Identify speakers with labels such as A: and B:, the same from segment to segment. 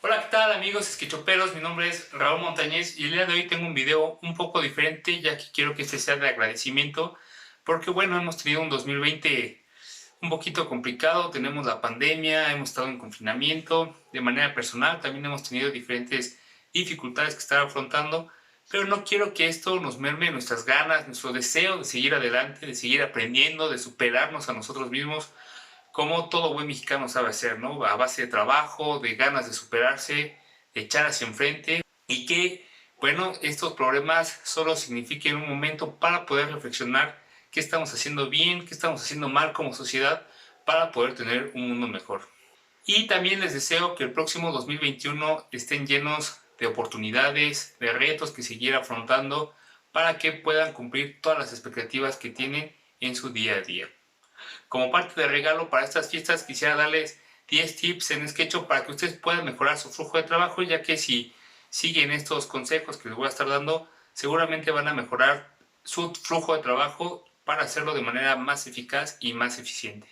A: Hola, ¿qué tal amigos sketchoperos? Mi nombre es Raúl Montañez y el día de hoy tengo un video un poco diferente, ya que quiero que este sea de agradecimiento porque bueno, hemos tenido un 2020 un poquito complicado, tenemos la pandemia, hemos estado en confinamiento, de manera personal también hemos tenido diferentes dificultades que estar afrontando, pero no quiero que esto nos merme nuestras ganas, nuestro deseo de seguir adelante, de seguir aprendiendo, de superarnos a nosotros mismos, como todo buen mexicano sabe hacer, ¿no? A base de trabajo, de ganas de superarse, de echar hacia enfrente y que, bueno, estos problemas solo signifiquen un momento para poder reflexionar qué estamos haciendo bien, qué estamos haciendo mal como sociedad para poder tener un mundo mejor. Y también les deseo que el próximo 2021 estén llenos de oportunidades, de retos que seguir afrontando para que puedan cumplir todas las expectativas que tienen en su día a día. Como parte de regalo para estas fiestas, quisiera darles 10 tips en SketchUp para que ustedes puedan mejorar su flujo de trabajo, ya que si siguen estos consejos que les voy a estar dando, seguramente van a mejorar su flujo de trabajo para hacerlo de manera más eficaz y más eficiente.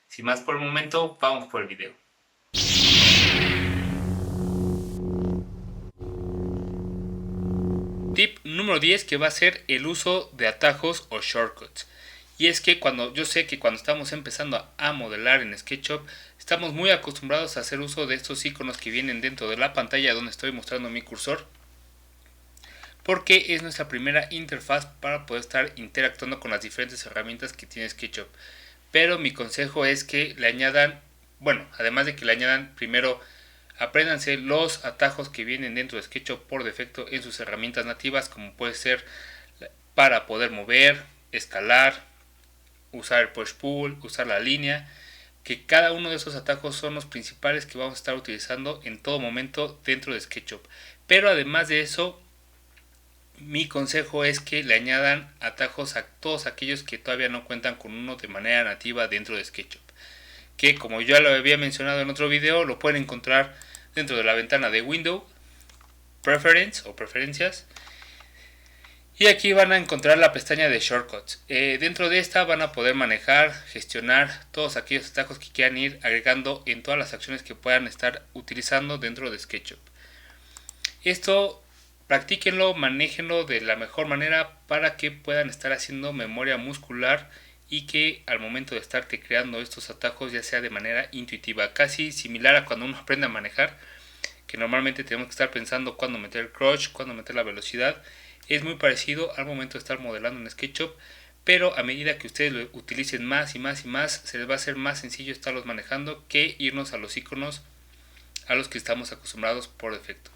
A: Sin más por el momento, vamos por el video. Tip número 10, que va a ser el uso de atajos o shortcuts. Y es que yo sé que cuando estamos empezando a modelar en SketchUp, estamos muy acostumbrados a hacer uso de estos iconos que vienen dentro de la pantalla donde estoy mostrando mi cursor, porque es nuestra primera interfaz para poder estar interactuando con las diferentes herramientas que tiene SketchUp. Pero mi consejo es que le añadan, bueno, además de que le añadan, primero apréndanse los atajos que vienen dentro de SketchUp por defecto en sus herramientas nativas, como puede ser para poder mover, escalar, usar el push pull, usar la línea, que cada uno de esos atajos son los principales que vamos a estar utilizando en todo momento dentro de SketchUp. Pero además de eso, mi consejo es que le añadan atajos a todos aquellos que todavía no cuentan con uno de manera nativa dentro de SketchUp, que como ya lo había mencionado en otro video, lo pueden encontrar dentro de la ventana de Window, Preference o Preferencias, y aquí van a encontrar la pestaña de Shortcuts. Dentro de esta van a poder manejar, gestionar todos aquellos atajos que quieran ir agregando en todas las acciones que puedan estar utilizando dentro de SketchUp. Esto practíquenlo, manéjenlo de la mejor manera para que puedan estar haciendo memoria muscular y que al momento de estarte creando estos atajos ya sea de manera intuitiva, casi similar a cuando uno aprende a manejar, que normalmente tenemos que estar pensando cuándo meter el clutch, cuándo meter la velocidad. Es muy parecido al momento de estar modelando en SketchUp, pero a medida que ustedes lo utilicen más y más y más, se les va a hacer más sencillo estarlos manejando que irnos a los iconos a los que estamos acostumbrados por defecto.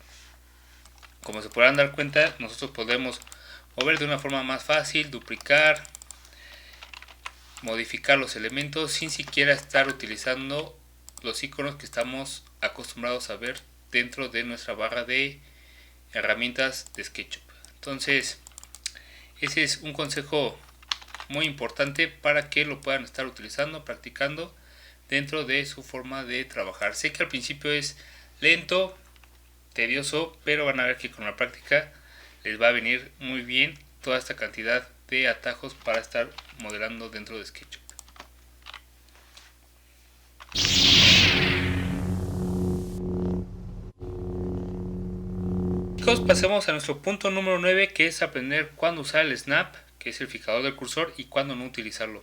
A: Como se podrán dar cuenta, nosotros podemos mover de una forma más fácil, duplicar, modificar los elementos sin siquiera estar utilizando los iconos que estamos acostumbrados a ver dentro de nuestra barra de herramientas de SketchUp. Entonces, ese es un consejo muy importante para que lo puedan estar utilizando, practicando dentro de su forma de trabajar. Sé que al principio es lento, tedioso, pero van a ver que con la práctica les va a venir muy bien toda esta cantidad de atajos para estar modelando dentro de SketchUp. Chicos, pasemos a nuestro punto número 9, que es aprender cuándo usar el snap, que es el fijador del cursor, y cuándo no utilizarlo.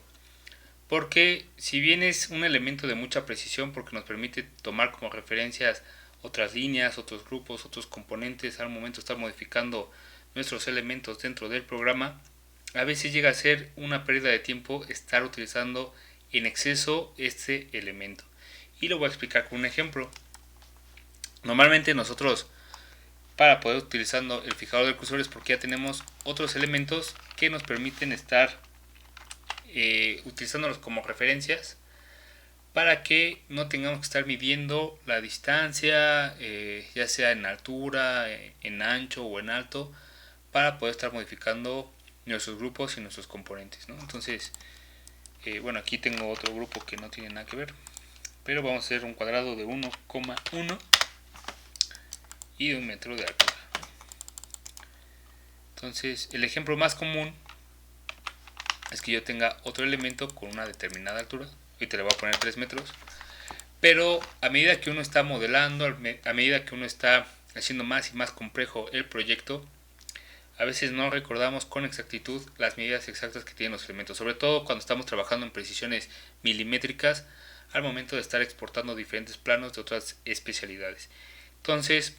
A: Porque si bien es un elemento de mucha precisión porque nos permite tomar como referencias otras líneas, otros grupos, otros componentes al momento de estar modificando nuestros elementos dentro del programa, a veces llega a ser una pérdida de tiempo estar utilizando en exceso este elemento. Y lo voy a explicar con un ejemplo. Normalmente nosotros, para poder utilizando el fijador del cursor, es porque ya tenemos otros elementos que nos permiten estar utilizándolos como referencias para que no tengamos que estar midiendo la distancia, ya sea en altura, en ancho o en alto, para poder estar modificando nuestros grupos y nuestros componentes, ¿no? Entonces, bueno, aquí tengo otro grupo que no tiene nada que ver, pero vamos a hacer un cuadrado de 1,1 y de 1 metro de altura. Entonces, el ejemplo más común es que yo tenga otro elemento con una determinada altura. Ahorita le voy a poner 3 metros. Pero a medida que uno está modelando, a medida que uno está haciendo más y más complejo el proyecto, a veces no recordamos con exactitud las medidas exactas que tienen los elementos, sobre todo cuando estamos trabajando en precisiones milimétricas al momento de estar exportando diferentes planos de otras especialidades. Entonces,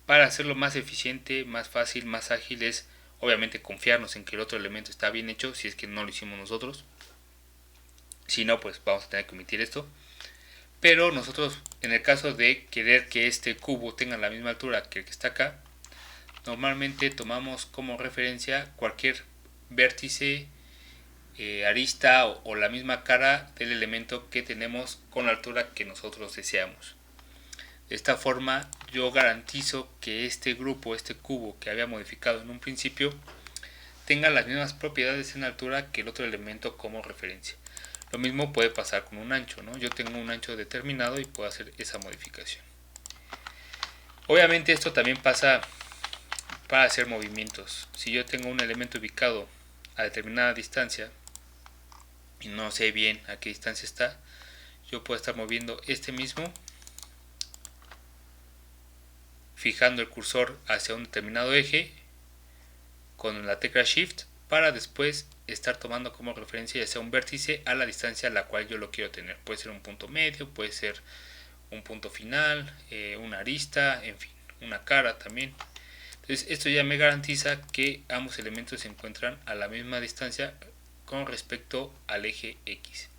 A: para hacerlo más eficiente, más fácil, más ágil es obviamente confiarnos en que el otro elemento está bien hecho, si es que no lo hicimos nosotros. Si no, pues vamos a tener que omitir esto. Pero nosotros, en el caso de querer que este cubo tenga la misma altura que el que está acá, normalmente tomamos como referencia cualquier vértice, arista o la misma cara del elemento que tenemos con la altura que nosotros deseamos. De esta forma yo garantizo que este grupo, este cubo que había modificado en un principio, tenga las mismas propiedades en altura que el otro elemento como referencia. Lo mismo puede pasar con un ancho, ¿no? Yo tengo un ancho determinado y puedo hacer esa modificación. Obviamente esto también pasa para hacer movimientos. Si yo tengo un elemento ubicado a determinada distancia y no sé bien a qué distancia está, yo puedo estar moviendo este mismo, fijando el cursor hacia un determinado eje con la tecla Shift para después estar tomando como referencia ya sea un vértice a la distancia a la cual yo lo quiero tener. Puede ser un punto medio, puede ser un punto final, una arista, en fin, una cara también. Entonces esto ya me garantiza que ambos elementos se encuentran a la misma distancia con respecto al eje X.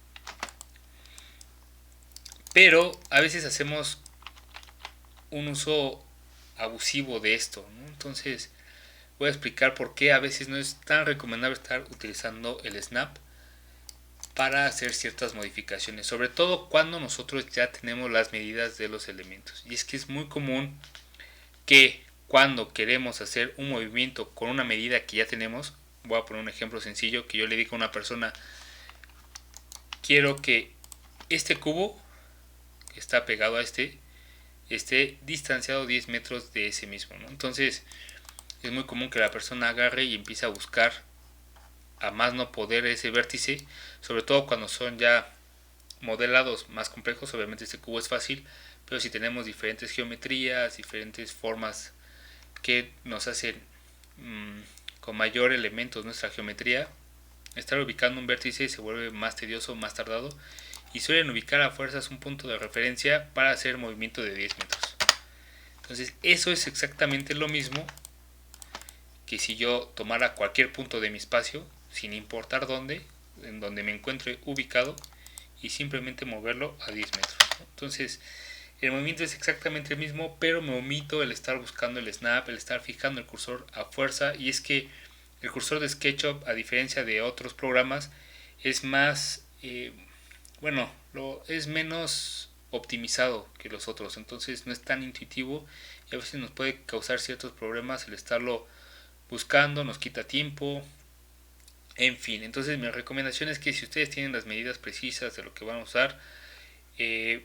A: Pero a veces hacemos un uso abusivo de esto, ¿no? Entonces voy a explicar por qué a veces no es tan recomendable estar utilizando el snap para hacer ciertas modificaciones, sobre todo cuando nosotros ya tenemos las medidas de los elementos. Y es que es muy común que cuando queremos hacer un movimiento con una medida que ya tenemos, voy a poner un ejemplo sencillo, que yo le diga a una persona, quiero que este cubo que está pegado a este esté distanciado 10 metros de ese mismo, ¿no? Entonces es muy común que la persona agarre y empiece a buscar a más no poder ese vértice, sobre todo cuando son ya modelados más complejos. Obviamente este cubo es fácil, pero si tenemos diferentes geometrías, diferentes formas que nos hacen con mayor elementos nuestra geometría, estar ubicando un vértice se vuelve más tedioso, más tardado, y suelen ubicar a fuerzas un punto de referencia para hacer movimiento de 10 metros. Entonces eso es exactamente lo mismo que si yo tomara cualquier punto de mi espacio, sin importar dónde, en donde me encuentre ubicado, y simplemente moverlo a 10 metros. Entonces el movimiento es exactamente el mismo, pero me omito el estar buscando el snap, el estar fijando el cursor a fuerza. Y es que el cursor de SketchUp, a diferencia de otros programas, es más, es menos optimizado que los otros. Entonces no es tan intuitivo y a veces nos puede causar ciertos problemas el estarlo buscando, nos quita tiempo. En fin, entonces mi recomendación es que si ustedes tienen las medidas precisas de lo que van a usar,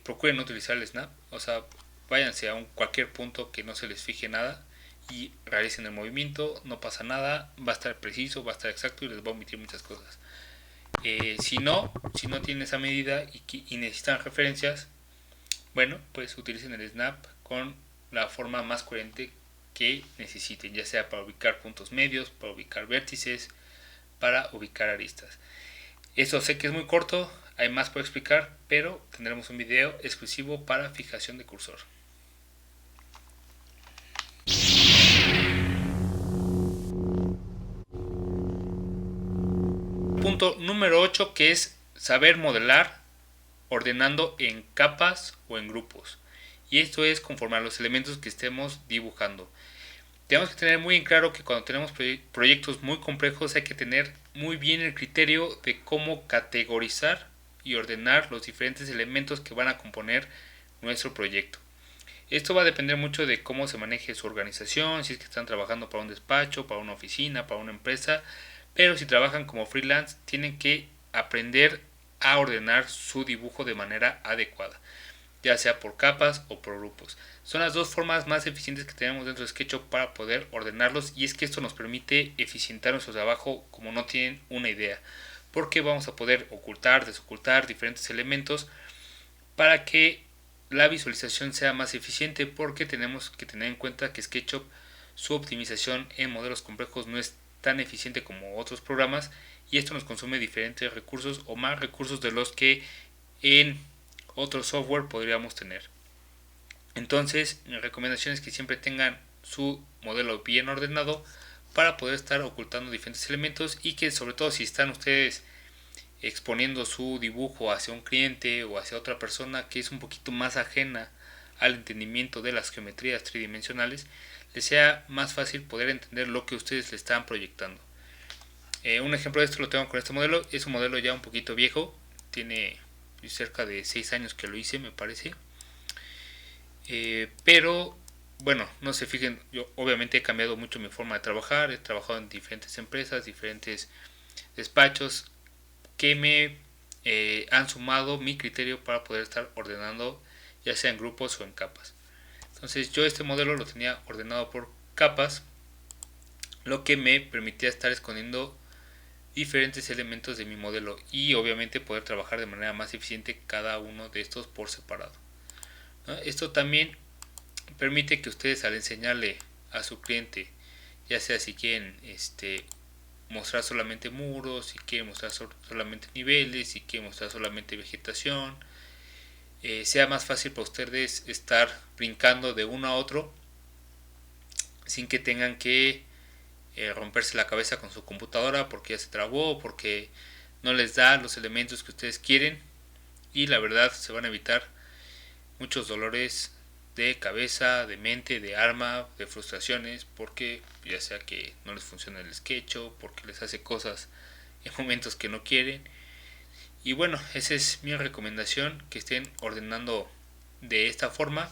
A: procuren no utilizar el snap, o sea, váyanse a cualquier punto que no se les fije nada y realicen el movimiento, no pasa nada, va a estar preciso, va a estar exacto y les va a omitir muchas cosas. Si no tienen esa medida y necesitan referencias, bueno, pues utilicen el snap con la forma más coherente que necesiten, ya sea para ubicar puntos medios, para ubicar vértices, para ubicar aristas. Eso sé que es muy corto, hay más por explicar, pero tendremos un video exclusivo para fijación de cursor. Punto número 8, que es saber modelar ordenando en capas o en grupos. Y esto es conforme a los elementos que estemos dibujando. Tenemos que tener muy en claro que cuando tenemos proyectos muy complejos hay que tener muy bien el criterio de cómo categorizar y ordenar los diferentes elementos que van a componer nuestro proyecto. Esto va a depender mucho de cómo se maneje su organización, si es que están trabajando para un despacho, para una oficina, para una empresa, pero si trabajan como freelance tienen que aprender a ordenar su dibujo de manera adecuada, ya sea por capas o por grupos. Son las dos formas más eficientes que tenemos dentro de SketchUp para poder ordenarlos, y es que esto nos permite eficientar nuestro trabajo como no tienen una idea, porque vamos a poder ocultar, desocultar diferentes elementos para que la visualización sea más eficiente, porque tenemos que tener en cuenta que SketchUp, su optimización en modelos complejos no es tan eficiente como otros programas, y esto nos consume diferentes recursos o más recursos de los que en otro software podríamos tener. Entonces, mi recomendación es que siempre tengan su modelo bien ordenado para poder estar ocultando diferentes elementos, y que sobre todo si están ustedes exponiendo su dibujo hacia un cliente o hacia otra persona que es un poquito más ajena al entendimiento de las geometrías tridimensionales, les sea más fácil poder entender lo que ustedes le están proyectando. Un ejemplo de esto lo tengo con este modelo. Es un modelo ya un poquito viejo, tiene cerca de 6 años que lo hice, me parece. Pero bueno, no se fijen, yo obviamente he cambiado mucho mi forma de trabajar, he trabajado en diferentes empresas, diferentes despachos que me han sumado mi criterio para poder estar ordenando, ya sea en grupos o en capas. Entonces yo este modelo lo tenía ordenado por capas, lo que me permitía estar escondiendo diferentes elementos de mi modelo y obviamente poder trabajar de manera más eficiente cada uno de estos por separado, ¿no? Esto también permite que ustedes, al enseñarle a su cliente, ya sea si quieren mostrar solamente muros, si quieren mostrar solamente niveles, si quieren mostrar solamente vegetación, sea más fácil para ustedes estar brincando de uno a otro sin que tengan que romperse la cabeza con su computadora porque ya se trabó, porque no les da los elementos que ustedes quieren, y la verdad se van a evitar muchos dolores de cabeza, de mente, de alma, de frustraciones, porque ya sea que no les funciona el SketchUp, porque les hace cosas en momentos que no quieren. Y bueno, esa es mi recomendación, que estén ordenando de esta forma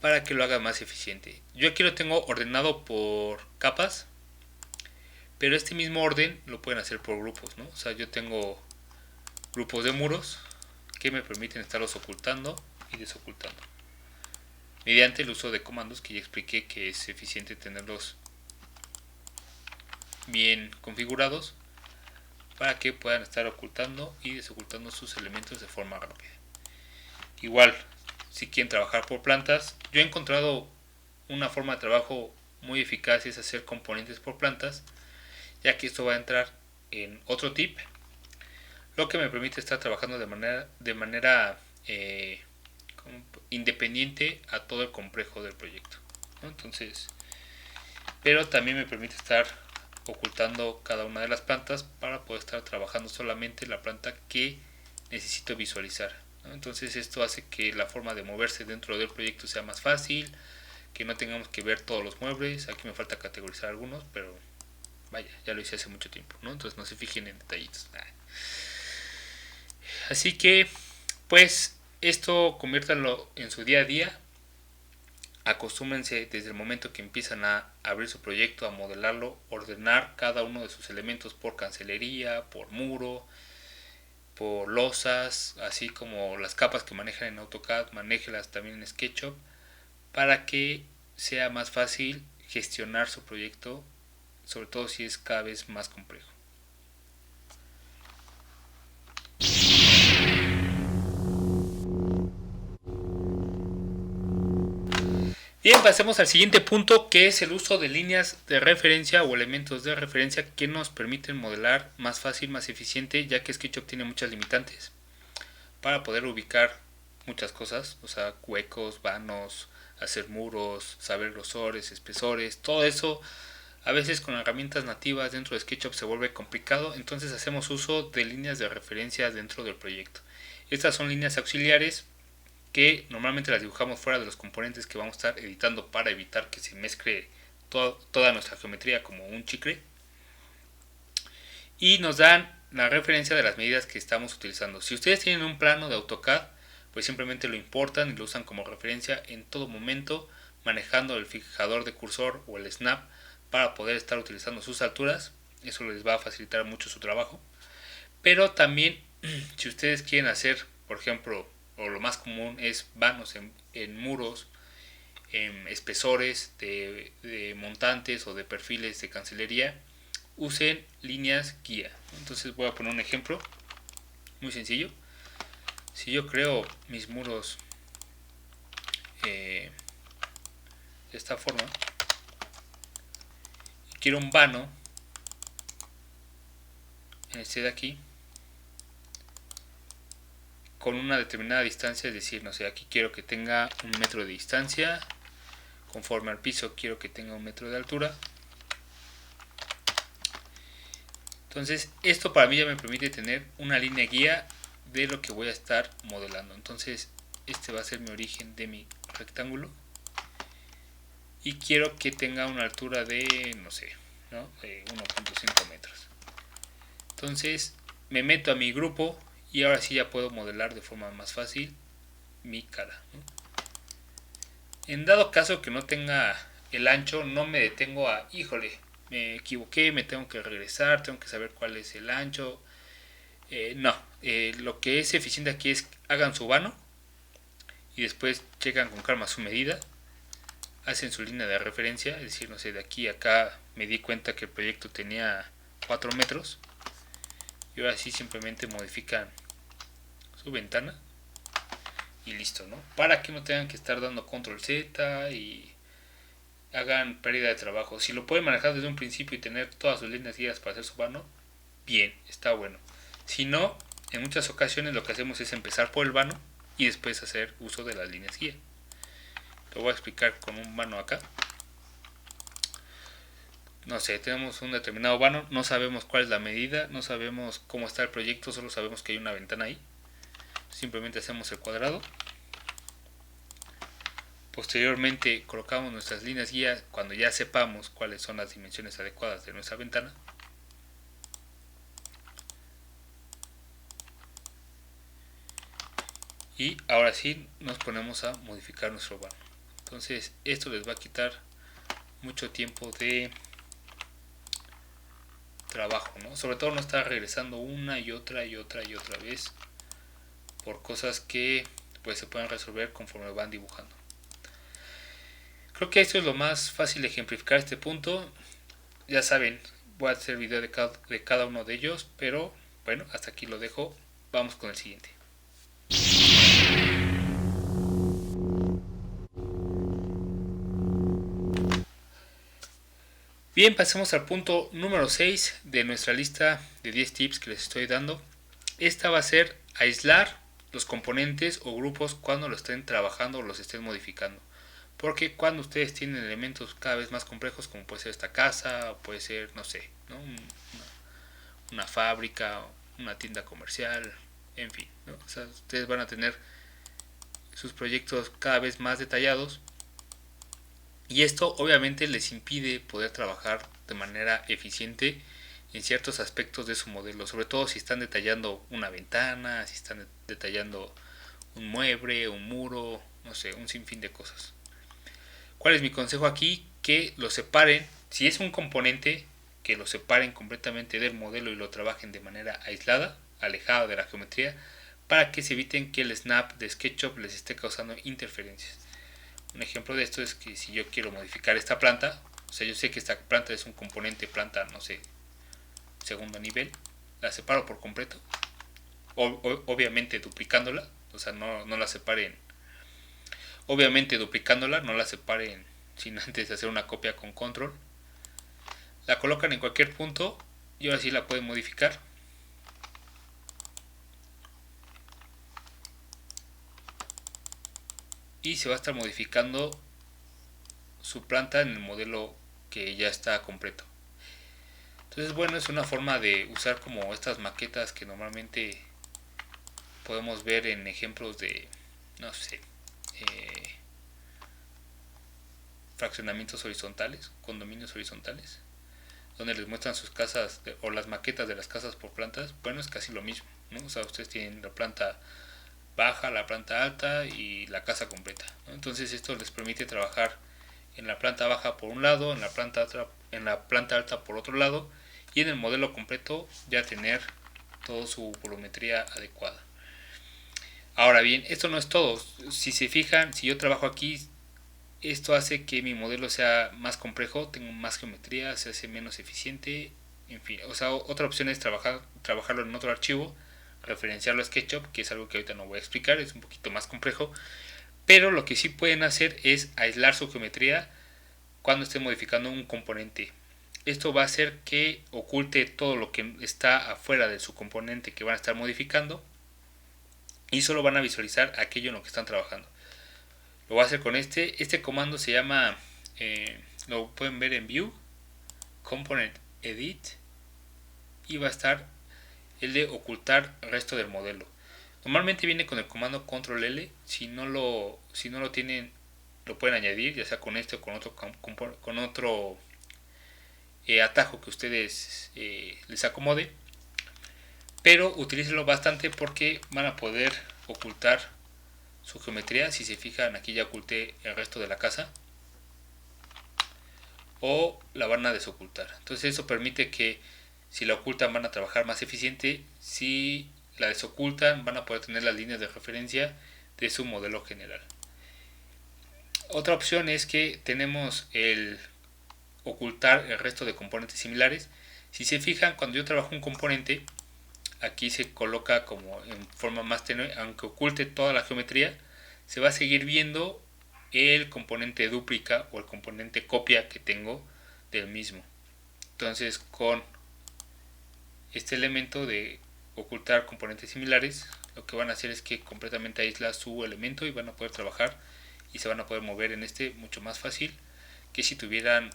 A: para que lo haga más eficiente. Yo aquí lo tengo ordenado por capas, pero este mismo orden lo pueden hacer por grupos, ¿no? O sea, yo tengo grupos de muros que me permiten estarlos ocultando y desocultando mediante el uso de comandos que ya expliqué, que es eficiente tenerlos bien configurados para que puedan estar ocultando y desocultando sus elementos de forma rápida. Igual, si quieren trabajar por plantas, yo he encontrado una forma de trabajo muy eficaz, es hacer componentes por plantas, ya que esto va a entrar en otro tip, lo que me permite estar trabajando de manera independiente a todo el complejo del proyecto, ¿no? Entonces, pero también me permite estar ocultando cada una de las plantas para poder estar trabajando solamente la planta que necesito visualizar, ¿no? Entonces esto hace que la forma de moverse dentro del proyecto sea más fácil, que no tengamos que ver todos los muebles. Aquí me falta categorizar algunos, pero vaya, ya lo hice hace mucho tiempo, ¿no? Entonces no se fijen en detallitos. Así que, pues, esto conviértanlo en su día a día. Acostúmbrense desde el momento que empiezan a abrir su proyecto, a modelarlo, ordenar cada uno de sus elementos por cancelería, por muro, por losas, así como las capas que manejan en AutoCAD, manéjelas también en SketchUp, para que sea más fácil gestionar su proyecto, sobre todo si es cada vez más complejo. Bien, pasemos al siguiente punto, que es el uso de líneas de referencia o elementos de referencia que nos permiten modelar más fácil, más eficiente, ya que SketchUp tiene muchas limitantes para poder ubicar muchas cosas, o sea, huecos, vanos, hacer muros, saber grosores, espesores, todo eso. A veces con herramientas nativas dentro de SketchUp se vuelve complicado, entonces hacemos uso de líneas de referencia dentro del proyecto. Estas son líneas auxiliares que normalmente las dibujamos fuera de los componentes que vamos a estar editando para evitar que se mezcle toda nuestra geometría como un chicle, y nos dan la referencia de las medidas que estamos utilizando. Si ustedes tienen un plano de AutoCAD, pues simplemente lo importan y lo usan como referencia en todo momento, manejando el fijador de cursor o el snap para poder estar utilizando sus alturas. Eso les va a facilitar mucho su trabajo. Pero también, si ustedes quieren hacer, por ejemplo, o lo más común es vanos en muros, en espesores de montantes o de perfiles de cancelería, usen líneas guía. Entonces voy a poner un ejemplo muy sencillo. Si yo creo mis muros de esta forma y quiero un vano en este de aquí con una determinada distancia, es decir, no sé, aquí quiero que tenga 1 metro de distancia, conforme al piso quiero que tenga 1 metro de altura. Entonces esto para mí ya me permite tener una línea guía de lo que voy a estar modelando. Entonces este va a ser mi origen de mi rectángulo y quiero que tenga una altura de, no sé, ¿no? 1.5 metros. Entonces me meto a mi grupo y ahora sí ya puedo modelar de forma más fácil mi cara, ¿no? En dado caso que no tenga el ancho, no me detengo a, híjole, me equivoqué, me tengo que regresar, tengo que saber cuál es el ancho. No, lo que es eficiente aquí es hagan su vano y después checan con calma su medida, hacen su línea de referencia, es decir, no sé, de aquí a acá me di cuenta que el proyecto tenía 4 metros y ahora sí simplemente modifican su ventana y listo, ¿no? Para que no tengan que estar dando control Z y hagan pérdida de trabajo. Si lo pueden manejar desde un principio y tener todas sus líneas guías para hacer su vano, bien, está bueno. Si no, en muchas ocasiones lo que hacemos es empezar por el vano y después hacer uso de las líneas guía. Lo voy a explicar con un vano acá. No sé, tenemos un determinado vano, no sabemos cuál es la medida, no sabemos cómo está el proyecto, solo sabemos que hay una ventana ahí. Simplemente hacemos el cuadrado. Posteriormente colocamos nuestras líneas guía cuando ya sepamos cuáles son las dimensiones adecuadas de nuestra ventana. Y ahora sí nos ponemos a modificar nuestro vano. Entonces esto les va a quitar mucho tiempo de trabajo, ¿no? Sobre todo no estar regresando una y otra vez por cosas que pues se pueden resolver conforme van dibujando. Creo que esto es lo más fácil de ejemplificar este punto. Ya saben, voy a hacer video de cada uno de ellos, pero bueno, hasta aquí lo dejo. Vamos con el siguiente. Bien, pasemos al punto número 6 de nuestra lista de 10 tips que les estoy dando. Esta va a ser aislar los componentes o grupos cuando lo estén trabajando o los estén modificando. Porque cuando ustedes tienen elementos cada vez más complejos, como puede ser esta casa, o puede ser, no sé, ¿no? una fábrica, una tienda comercial, en fin, ¿no? O sea, ustedes van a tener sus proyectos cada vez más detallados y esto obviamente les impide poder trabajar de manera eficiente en ciertos aspectos de su modelo, sobre todo si están detallando una ventana, si están detallando un mueble, un muro, no sé, un sinfín de cosas. ¿Cuál es mi consejo aquí? Que lo separen, si es un componente, que lo separen completamente del modelo y lo trabajen de manera aislada, alejado de la geometría, para que se eviten que el snap de SketchUp les esté causando interferencias. Un ejemplo de esto es que si yo quiero modificar esta planta, o sea, yo sé que esta planta es un componente planta, no sé, segundo nivel, la separo por completo, obviamente duplicándola, o sea, no la separen, obviamente duplicándola, no la separen sin antes de hacer una copia con control, la colocan en cualquier punto y ahora sí la pueden modificar. Y se va a estar modificando su planta en el modelo que ya está completo. Entonces, bueno, es una forma de usar como estas maquetas que normalmente podemos ver en ejemplos de, no sé, fraccionamientos horizontales, condominios horizontales, donde les muestran sus casas o las maquetas de las casas por plantas. Bueno, es casi lo mismo, ¿no? O sea, ustedes tienen la planta baja, la planta alta y la casa completa, ¿no? Entonces esto les permite trabajar en la planta baja por un lado, en la planta alta por otro lado, y en el modelo completo ya tener toda su volumetría adecuada. Ahora bien, esto no es todo. Si se fijan, si yo trabajo aquí, esto hace que mi modelo sea más complejo, tengo más geometría, se hace menos eficiente, en fin. O sea, otra opción es trabajarlo en otro archivo, referenciarlo a SketchUp, que es algo que ahorita no voy a explicar, es un poquito más complejo. Pero lo que sí pueden hacer es aislar su geometría cuando estén modificando un componente. Esto va a hacer que oculte todo lo que está afuera de su componente que van a estar modificando y solo van a visualizar aquello en lo que están trabajando. Lo voy a hacer con este comando se llama, lo pueden ver en View, Component Edit, y va a estar el de ocultar el resto del modelo. Normalmente viene con el comando Control L, si no lo tienen lo pueden añadir, ya sea con este o con otro atajo que ustedes les acomode, pero utilícenlo bastante porque van a poder ocultar su geometría. Si se fijan, aquí ya oculté el resto de la casa, o la van a desocultar. Entonces eso permite que si la ocultan van a trabajar más eficiente, si la desocultan van a poder tener las líneas de referencia de su modelo general. Otra opción es que tenemos el ocultar el resto de componentes similares. Si se fijan, cuando yo trabajo un componente, aquí se coloca como en forma más tenue, aunque oculte toda la geometría, se va a seguir viendo el componente dúplica o el componente copia que tengo del mismo. Entonces, con este elemento de ocultar componentes similares, lo que van a hacer es que completamente aísla su elemento y van a poder trabajar y se van a poder mover en este mucho más fácil que si tuvieran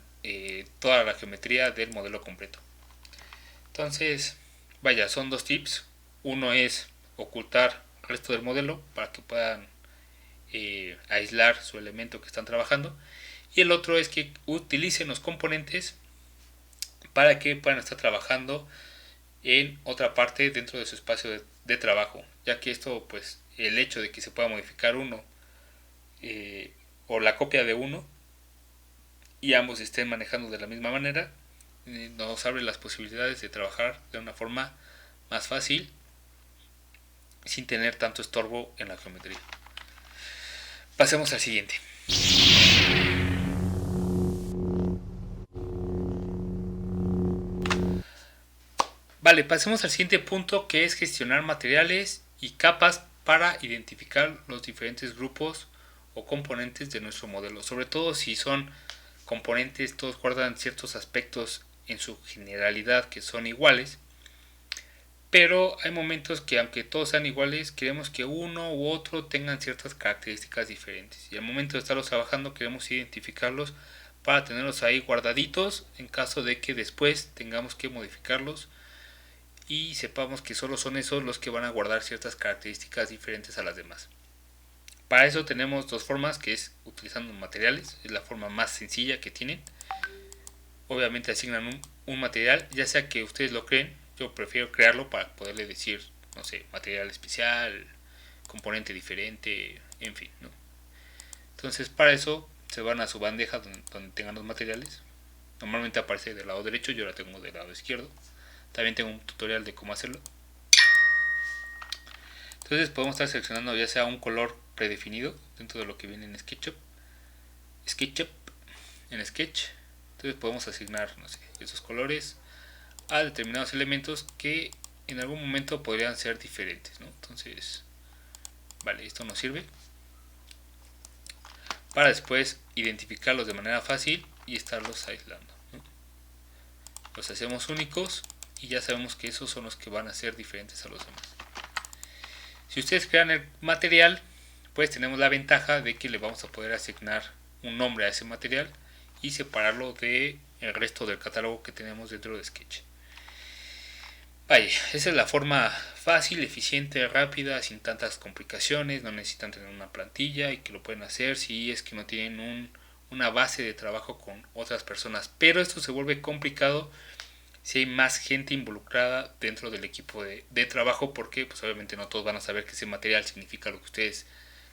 A: toda la geometría del modelo completo. Entonces, vaya, son dos tips. Uno es ocultar el resto del modelo para que puedan aislar su elemento que están trabajando, y el otro es que utilicen los componentes para que puedan estar trabajando en otra parte dentro de su espacio de trabajo, ya que esto, pues el hecho de que se pueda modificar uno o la copia de uno y ambos estén manejando de la misma manera, nos abre las posibilidades de trabajar de una forma más fácil sin tener tanto estorbo en la geometría. Pasemos al siguiente. Vale, pasemos al siguiente punto, que es gestionar materiales y capas para identificar los diferentes grupos o componentes de nuestro modelo. Sobre todo si son componentes, todos guardan ciertos aspectos en su generalidad que son iguales, pero hay momentos que aunque todos sean iguales, queremos que uno u otro tengan ciertas características diferentes, y al momento de estarlos trabajando queremos identificarlos para tenerlos ahí guardaditos en caso de que después tengamos que modificarlos y sepamos que solo son esos los que van a guardar ciertas características diferentes a las demás. Para eso tenemos dos formas, que es utilizando materiales, es la forma más sencilla que tienen. Obviamente asignan un material, ya sea que ustedes lo creen, yo prefiero crearlo para poderle decir, no sé, material especial, componente diferente, en fin, ¿no? Entonces para eso se van a su bandeja donde tengan los materiales. Normalmente aparece del lado derecho, yo la tengo del lado izquierdo. También tengo un tutorial de cómo hacerlo. Entonces podemos estar seleccionando ya sea un color predefinido dentro de lo que viene en SketchUp, en Sketch. Entonces podemos asignar, no sé, esos colores a determinados elementos que en algún momento podrían ser diferentes, ¿no? Entonces, vale, esto nos sirve para después identificarlos de manera fácil y estarlos aislando, ¿no? Los hacemos únicos y ya sabemos que esos son los que van a ser diferentes a los demás. Si ustedes crean el material, pues tenemos la ventaja de que le vamos a poder asignar un nombre a ese material y separarlo del resto del catálogo que tenemos dentro de Sketch. Vaya, esa es la forma fácil, eficiente, rápida, sin tantas complicaciones. No necesitan tener una plantilla y que lo pueden hacer si es que no tienen una base de trabajo con otras personas. Pero esto se vuelve complicado si hay más gente involucrada dentro del equipo de trabajo, porque pues obviamente no todos van a saber que ese material significa lo que ustedes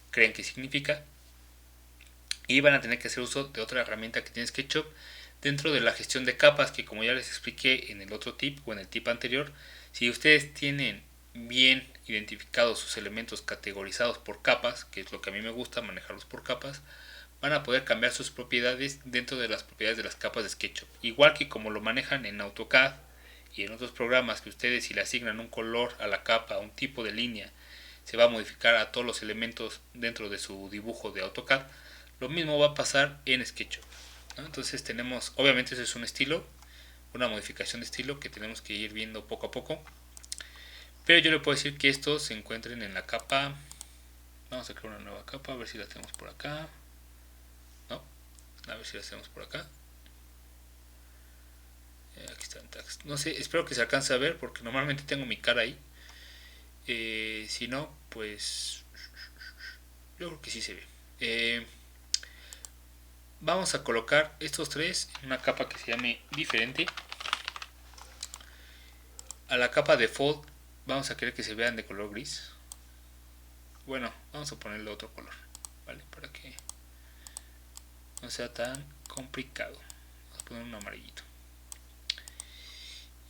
A: creen que significa, y van a tener que hacer uso de otra herramienta que tiene SketchUp dentro de la gestión de capas, que como ya les expliqué en el otro tip o en el tip anterior, si ustedes tienen bien identificados sus elementos categorizados por capas, que es lo que a mí me gusta, manejarlos por capas, van a poder cambiar sus propiedades dentro de las propiedades de las capas de SketchUp, igual que como lo manejan en AutoCAD, y en otros programas que ustedes, si le asignan un color a la capa, un tipo de línea, se va a modificar a todos los elementos dentro de su dibujo de AutoCAD, lo mismo va a pasar en SketchUp, ¿no? Entonces tenemos, obviamente eso es un estilo, una modificación de estilo que tenemos que ir viendo poco a poco, pero yo le puedo decir que estos se encuentren en la capa. Vamos a crear una nueva capa, a ver si la tenemos por acá. No, a ver si la tenemos por acá. Aquí está en tags. No sé, espero que se alcance a ver porque normalmente tengo mi cara ahí. Si no, pues yo creo que sí se ve. Vamos a colocar estos tres en una capa que se llame diferente. A la capa default vamos a querer que se vean de color gris. Bueno, vamos a ponerle otro color, ¿vale? Para que no sea tan complicado. Vamos a poner un amarillito.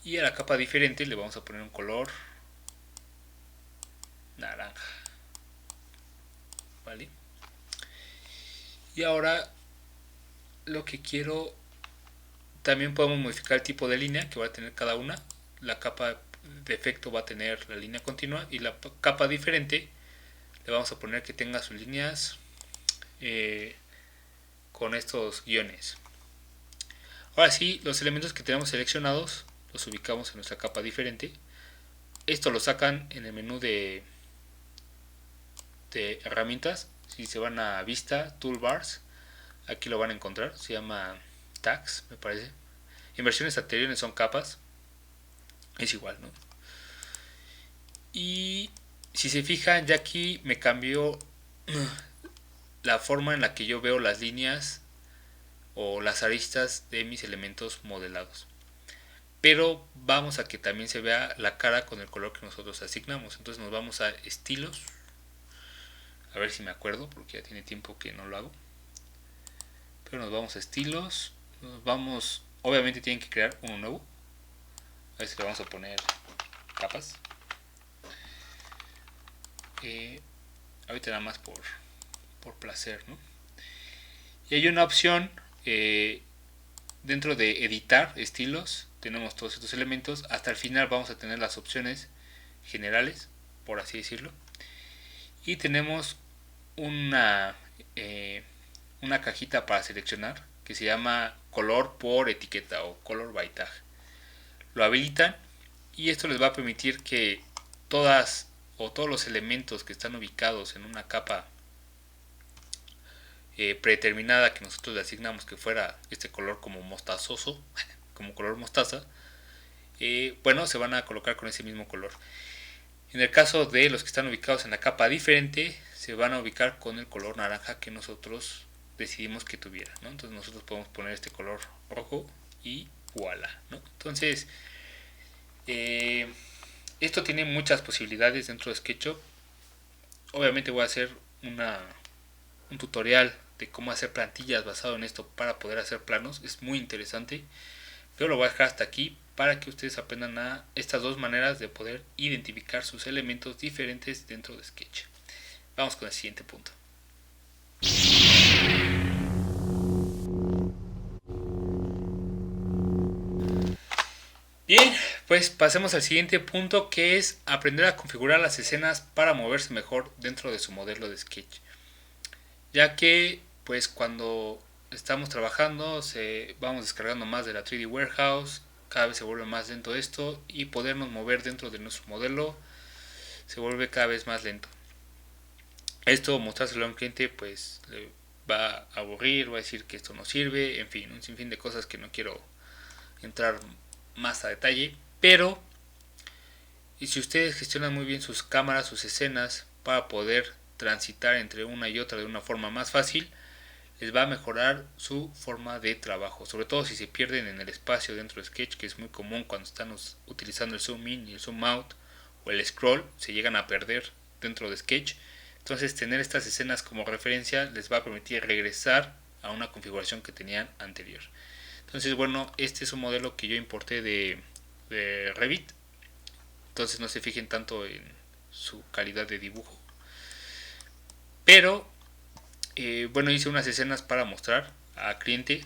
A: Y a la capa diferente le vamos a poner un color naranja, ¿vale? Y ahora lo que quiero, también podemos modificar el tipo de línea que va a tener cada una. La capa de efecto va a tener la línea continua y la capa diferente le vamos a poner que tenga sus líneas con estos guiones. Ahora sí, los elementos que tenemos seleccionados los ubicamos en nuestra capa diferente. Esto lo sacan en el menú de herramientas. Si se van a vista, toolbars, aquí lo van a encontrar. Se llama tags, me parece. En versiones anteriores son capas. Es igual, ¿no? Y si se fijan, ya aquí me cambió la forma en la que yo veo las líneas o las aristas de mis elementos modelados. Pero vamos a que también se vea la cara con el color que nosotros asignamos. Entonces nos vamos a estilos. A ver si me acuerdo, porque ya tiene tiempo que no lo hago. Pero nos vamos a estilos. Nos vamos, obviamente tienen que crear uno nuevo. A ver si le vamos a poner capas. Ahorita nada más por placer, ¿no? Y hay una opción dentro de editar estilos. Tenemos todos estos elementos. Hasta el final vamos a tener las opciones generales, por así decirlo. Y tenemos una cajita para seleccionar que se llama color por etiqueta o color by tag. Lo habilitan y esto les va a permitir que todas o todos los elementos que están ubicados en una capa predeterminada que nosotros le asignamos que fuera este color como mostazoso, como color mostaza, bueno, se van a colocar con ese mismo color. En el caso de los que están ubicados en la capa diferente, se van a ubicar con el color naranja que nosotros decidimos que tuviera, ¿no? Entonces nosotros podemos poner este color rojo y voilà, ¿no? Entonces esto tiene muchas posibilidades dentro de SketchUp. Obviamente voy a hacer un tutorial de cómo hacer plantillas basado en esto para poder hacer planos. Es muy interesante, pero lo voy a dejar hasta aquí para que ustedes aprendan a estas dos maneras de poder identificar sus elementos diferentes dentro de Sketch. Vamos con el siguiente punto. Bien, pues pasemos al siguiente punto, que es aprender a configurar las escenas para moverse mejor dentro de su modelo de Sketch. Ya que pues cuando estamos trabajando vamos descargando más de la 3D Warehouse, cada vez se vuelve más lento esto y podernos mover dentro de nuestro modelo se vuelve cada vez más lento. Esto mostrárselo a un cliente pues le va a aburrir, va a decir que esto no sirve, en fin, un sinfín de cosas que no quiero entrar más a detalle, pero y si ustedes gestionan muy bien sus cámaras, sus escenas para poder transitar entre una y otra de una forma más fácil, les va a mejorar su forma de trabajo, sobre todo si se pierden en el espacio dentro de Sketch, que es muy común cuando están utilizando el zoom in y el zoom out o el scroll, se llegan a perder dentro de Sketch. Entonces tener estas escenas como referencia les va a permitir regresar a una configuración que tenían anterior. Entonces bueno, este es un modelo que yo importé de Revit, entonces no se fijen tanto en su calidad de dibujo, pero bueno, hice unas escenas para mostrar a cliente,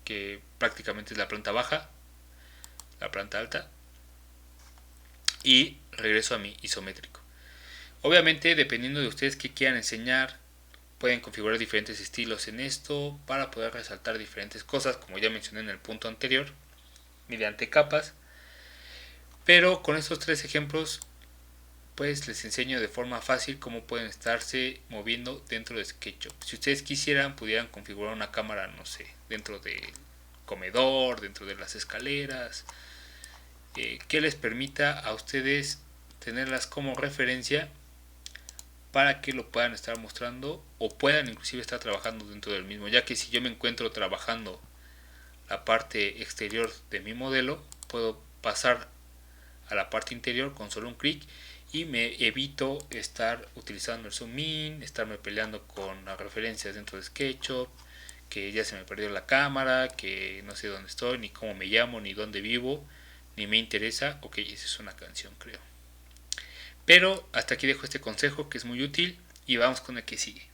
A: que prácticamente es la planta baja, la planta alta, y regreso a mi isométrico. Obviamente, dependiendo de ustedes qué quieran enseñar, pueden configurar diferentes estilos en esto para poder resaltar diferentes cosas, como ya mencioné en el punto anterior, mediante capas. Pero con estos tres ejemplos, pues les enseño de forma fácil cómo pueden estarse moviendo dentro de SketchUp. Si ustedes quisieran, pudieran configurar una cámara, no sé, dentro del comedor, dentro de las escaleras, que les permita a ustedes tenerlas como referencia para que lo puedan estar mostrando o puedan inclusive estar trabajando dentro del mismo, ya que si yo me encuentro trabajando la parte exterior de mi modelo, puedo pasar a la parte interior con solo un clic y me evito estar utilizando el zoom in, estarme peleando con las referencias dentro de SketchUp, que ya se me perdió la cámara, que no sé dónde estoy, ni cómo me llamo, ni dónde vivo, ni me interesa. Ok, esa es una canción, creo. Pero hasta aquí dejo este consejo que es muy útil y vamos con el que sigue.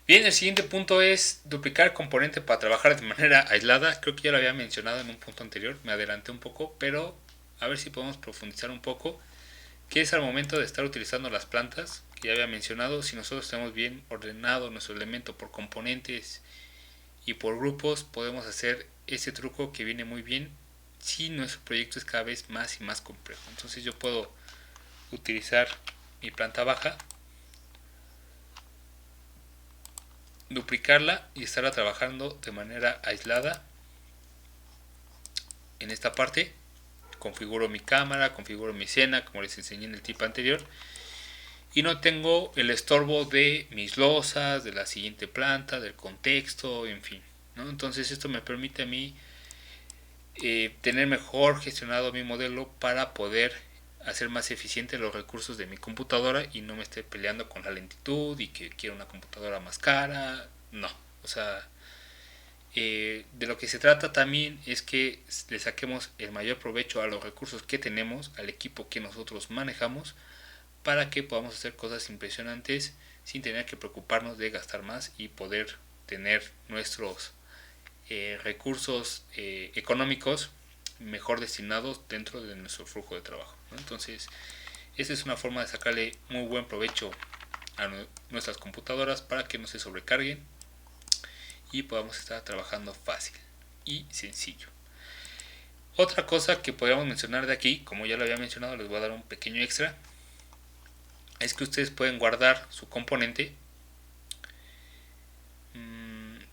A: Bien, el siguiente punto es duplicar componente para trabajar de manera aislada. Creo que ya lo había mencionado en un punto anterior, me adelanté un poco, pero a ver si podemos profundizar un poco. Que es al momento de estar utilizando las plantas, que ya había mencionado, si nosotros tenemos bien ordenado nuestro elemento por componentes y por grupos, podemos hacer ese truco que viene muy bien si nuestro proyecto es cada vez más y más complejo. Entonces yo puedo utilizar mi planta baja, duplicarla y estarla trabajando de manera aislada en esta parte. Configuro mi cámara, configuro mi escena como les enseñé en el tip anterior y no tengo el estorbo de mis losas, de la siguiente planta, del contexto, en fin, ¿no? Entonces esto me permite a mí tener mejor gestionado mi modelo para poder hacer más eficiente los recursos de mi computadora y no me esté peleando con la lentitud y que quiero una computadora más cara. No, o sea, de lo que se trata también es que le saquemos el mayor provecho a los recursos que tenemos, al equipo que nosotros manejamos, para que podamos hacer cosas impresionantes sin tener que preocuparnos de gastar más y poder tener nuestros recursos económicos mejor destinados dentro de nuestro flujo de trabajo, ¿no? Entonces, esta es una forma de sacarle muy buen provecho a nuestras computadoras para que no se sobrecarguen y podamos estar trabajando fácil y sencillo. Otra cosa que podríamos mencionar de aquí, como ya lo había mencionado, les voy a dar un pequeño extra, es que ustedes pueden guardar su componente.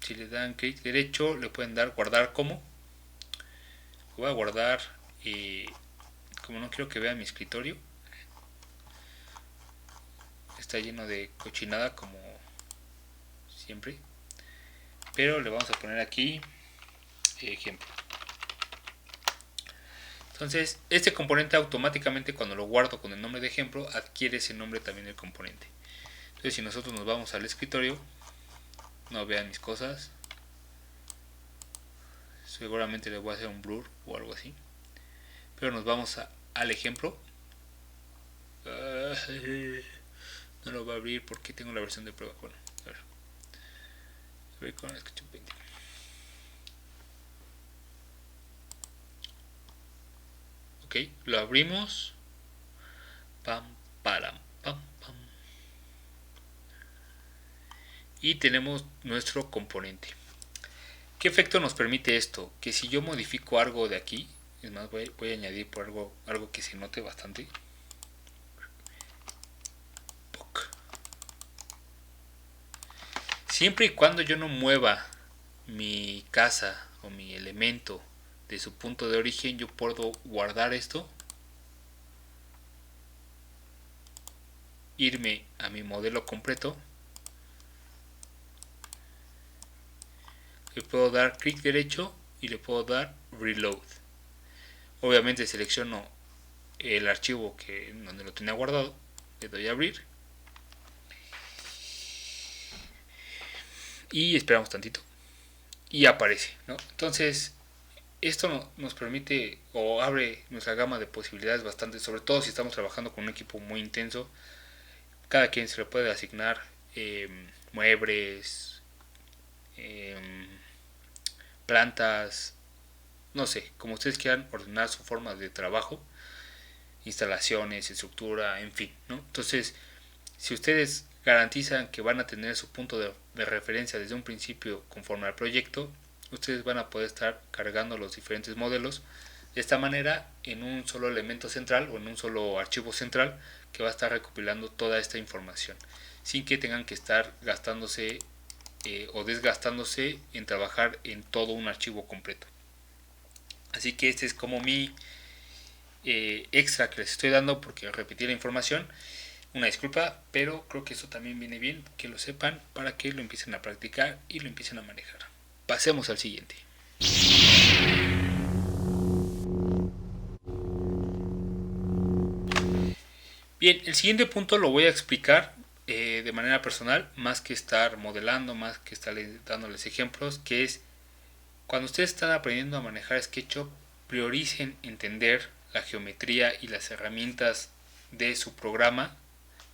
A: Si le dan clic derecho, le pueden dar guardar como. Voy a guardar, como no quiero que vean mi escritorio, está lleno de cochinada como siempre, pero le vamos a poner aquí ejemplo. Entonces, este componente automáticamente cuando lo guardo con el nombre de ejemplo adquiere ese nombre también del componente. Entonces, si nosotros nos vamos al escritorio, no vean mis cosas, seguramente le voy a hacer un blur o algo así, pero nos vamos al ejemplo. No lo va a abrir porque tengo la versión de prueba. Bueno, a ver con SketchUp 20. Ok, lo abrimos. Pam, param, pam, pam. Y tenemos nuestro componente. ¿Qué efecto nos permite esto? Que si yo modifico algo de aquí, es más, voy a añadir por algo que se note bastante. Siempre y cuando yo no mueva mi casa o mi elemento de su punto de origen, yo puedo guardar esto, irme a mi modelo completo, le puedo dar clic derecho y le puedo dar reload. Obviamente selecciono el archivo donde lo tenía guardado, le doy a abrir y esperamos tantito y aparece, ¿no? Entonces esto nos permite o abre nuestra gama de posibilidades bastante, sobre todo si estamos trabajando con un equipo muy intenso. Cada quien se le puede asignar muebles, plantas, no sé, como ustedes quieran ordenar su forma de trabajo, instalaciones, estructura, en fin, ¿no? Entonces, si ustedes garantizan que van a tener su punto de referencia desde un principio conforme al proyecto, ustedes van a poder estar cargando los diferentes modelos de esta manera en un solo elemento central o en un solo archivo central que va a estar recopilando toda esta información sin que tengan que estar gastándose o desgastándose en trabajar en todo un archivo completo. Así que este es como mi extra que les estoy dando porque repetí la información. Una disculpa, pero creo que eso también viene bien que lo sepan para que lo empiecen a practicar y lo empiecen a manejar. Pasemos al siguiente. Bien, el siguiente punto lo voy a explicar de manera personal, más que estar modelando, más que estar dándoles ejemplos, que es cuando ustedes están aprendiendo a manejar SketchUp, prioricen entender la geometría y las herramientas de su programa.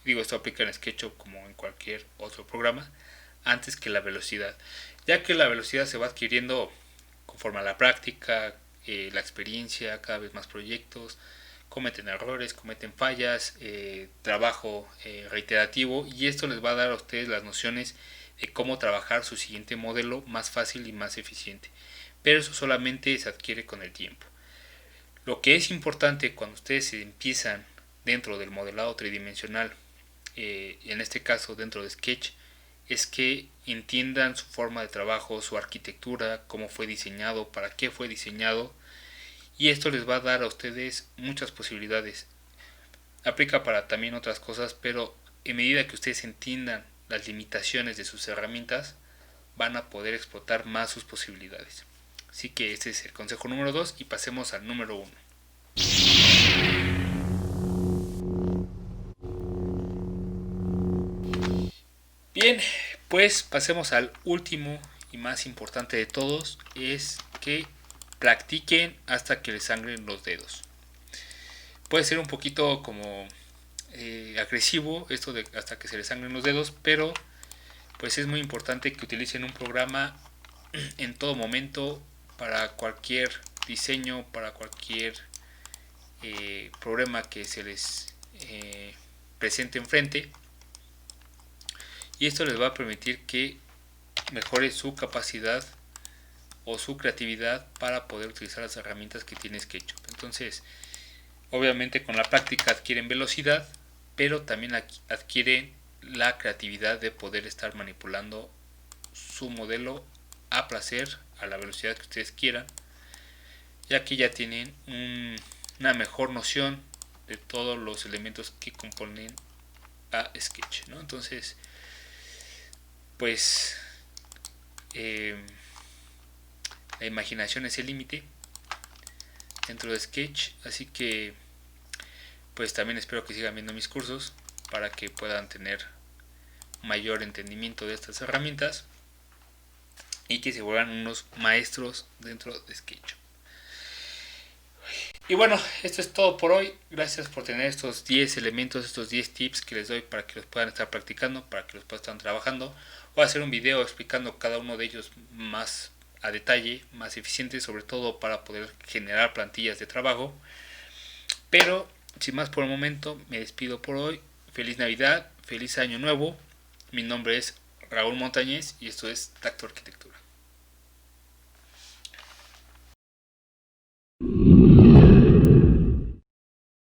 A: Digo, esto aplica en SketchUp como en cualquier otro programa, antes que la velocidad, ya que la velocidad se va adquiriendo conforme a la práctica, la experiencia, cada vez más proyectos, cometen errores, cometen fallas, trabajo reiterativo, y esto les va a dar a ustedes las nociones de cómo trabajar su siguiente modelo más fácil y más eficiente. Pero eso solamente se adquiere con el tiempo. Lo que es importante cuando ustedes se empiezan dentro del modelado tridimensional, en este caso dentro de Sketch, es que entiendan su forma de trabajo, su arquitectura, cómo fue diseñado, para qué fue diseñado, y esto les va a dar a ustedes muchas posibilidades. Aplica para también otras cosas, pero en medida que ustedes entiendan las limitaciones de sus herramientas, van a poder explotar más sus posibilidades. Así que este es el consejo número 2 y pasemos al número 1. Bien, pues pasemos al último y más importante de todos, es que practiquen hasta que les sangren los dedos. Puede ser un poquito como agresivo esto de hasta que se les sangren los dedos, pero pues es muy importante que utilicen un programa en todo momento para cualquier diseño, para cualquier problema que se les presente enfrente, y esto les va a permitir que mejore su capacidad o su creatividad para poder utilizar las herramientas que tiene SketchUp. Entonces, obviamente con la práctica adquieren velocidad, pero también adquieren la creatividad de poder estar manipulando su modelo a placer, a la velocidad que ustedes quieran, ya que ya tienen una mejor noción de todos los elementos que componen a Sketch, ¿no? Entonces, pues la imaginación es el límite dentro de Sketch, así que pues también espero que sigan viendo mis cursos para que puedan tener mayor entendimiento de estas herramientas y que se vuelvan unos maestros dentro de Sketch. Y bueno, esto es todo por hoy. Gracias por tener estos 10 elementos, estos 10 tips que les doy para que los puedan estar practicando, para que los puedan estar trabajando. Voy a hacer un video explicando cada uno de ellos más a detalle, más eficiente, sobre todo para poder generar plantillas de trabajo. Pero sin más por el momento, me despido por hoy. Feliz Navidad, feliz Año Nuevo. Mi nombre es Raúl Montañez y esto es Tacto Arquitectura.